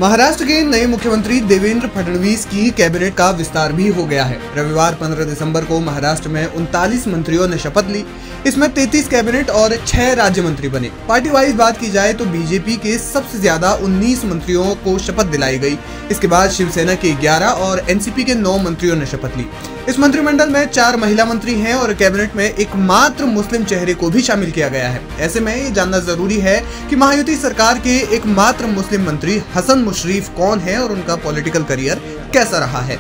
महाराष्ट्र के नए मुख्यमंत्री देवेंद्र फडणवीस की कैबिनेट का विस्तार भी हो गया है। रविवार 15 दिसंबर को महाराष्ट्र में 39 मंत्रियों ने शपथ ली। इसमें 33 कैबिनेट और 6 राज्य मंत्री बने। पार्टी वाइज बात की जाए तो बीजेपी के सबसे ज्यादा 19 मंत्रियों को शपथ दिलाई गई। इसके बाद शिवसेना के 11 और एनसीपी के 9 मंत्रियों ने शपथ ली। इस मंत्रिमंडल में 4 महिला मंत्री हैं और कैबिनेट में एकमात्र मुस्लिम चेहरे को भी शामिल किया गया है। ऐसे में ये जानना जरूरी है कि महायुति सरकार के एकमात्र मुस्लिम मंत्री हसन मुशर्रफ कौन है और उनका पॉलिटिकल करियर कैसा रहा है।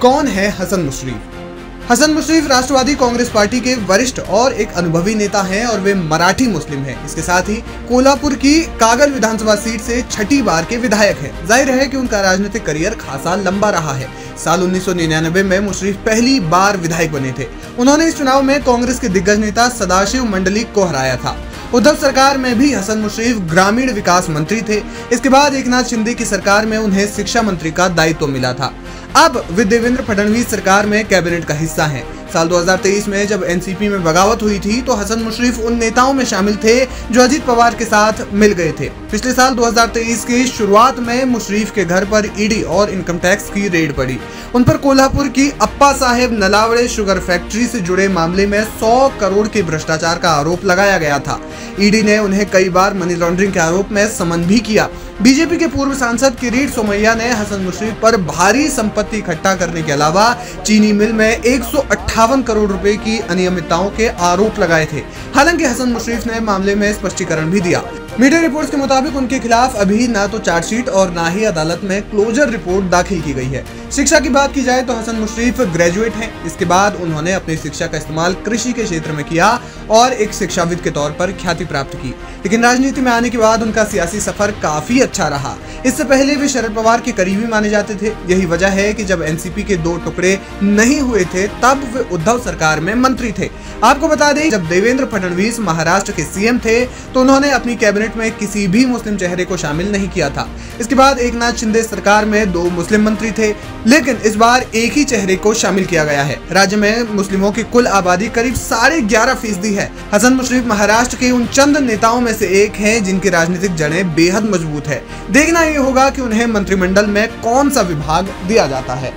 कौन है हसन मुशर्रफ? हसन मुशर्रफ राष्ट्रवादी कांग्रेस पार्टी के वरिष्ठ और एक अनुभवी नेता हैं और वे मराठी मुस्लिम हैं। इसके साथ ही कोल्हापुर की कागल विधानसभा सीट से 6ठी बार के विधायक हैं। जाहिर है कि उनका राजनीतिक करियर खासा लंबा रहा है। साल 1999 में मुशर्रफ पहली बार विधायक बने थे। उन्होंने इस चुनाव में कांग्रेस के दिग्गज नेता सदाशिव मंडलिक को हराया था। उद्धव सरकार में भी हसन मुशर्रफ ग्रामीण विकास मंत्री थे। इसके बाद एकनाथ शिंदे की सरकार में उन्हें शिक्षा मंत्री का दायित्व मिला था। अब वे देवेंद्र फडणवीस सरकार में कैबिनेट का हिस्सा हैं। साल 2023 में जब एनसीपी में बगावत हुई थी तो हसन मुशर्रफ उन नेताओं में शामिल थे जो अजित पवार के साथ मिल गए थे। पिछले साल 2023 की शुरुआत में मुशर्रफ के घर पर ईडी और इनकम टैक्स की रेड पड़ी। उन पर कोल्हापुर की अप्पा साहेब नलावड़े शुगर फैक्ट्री से जुड़े मामले में 100 करोड़ के भ्रष्टाचार का आरोप लगाया गया था। ईडी ने उन्हें कई बार मनी लॉन्ड्रिंग के आरोप में समन भी किया। बीजेपी के पूर्व सांसद किरीट सोमैया ने हसन मुशर्रफ पर भारी संपत्ति इकट्ठा करने के अलावा चीनी मिल में 158 करोड़ रुपए की अनियमितताओं के आरोप लगाए थे। हालांकि हसन मुशर्रफ ने मामले में स्पष्टीकरण भी दिया। मीडिया रिपोर्ट्स के मुताबिक उनके खिलाफ अभी ना तो चार्जशीट और ना ही अदालत में क्लोजर रिपोर्ट दाखिल की गई है। शिक्षा की बात की जाए तो हसन मुशर्रफ ग्रेजुएट हैं। इसके बाद उन्होंने अपनी शिक्षा का इस्तेमाल कृषि के क्षेत्र में किया और एक शिक्षाविद के तौर पर ख्याति प्राप्त की। लेकिन राजनीति में आने के बाद उनका सियासी सफर काफी अच्छा रहा। इससे पहले वे शरद पवार के करीबी माने जाते थे। यही वजह है कि जब एनसीपी के 2 टुकड़े नहीं हुए थे तब वे उद्धव सरकार में मंत्री थे। आपको बता दें, जब देवेंद्र फडणवीस महाराष्ट्र के सीएम थे तो उन्होंने अपनी कैबिनेट में किसी भी मुस्लिम चेहरे को शामिल नहीं किया था। इसके बाद एकनाथ शिंदे सरकार में 2 मुस्लिम मंत्री थे, लेकिन इस बार एक ही चेहरे को शामिल किया गया है। राज्य में मुस्लिमों की कुल आबादी करीब 11.5% है। हसन मुशर्रफ महाराष्ट्र के उन चंद नेताओं में से एक हैं जिनकी राजनीतिक जड़ें बेहद मजबूत है। देखना ये होगा कि उन्हें मंत्रिमंडल में कौन सा विभाग दिया जाता है।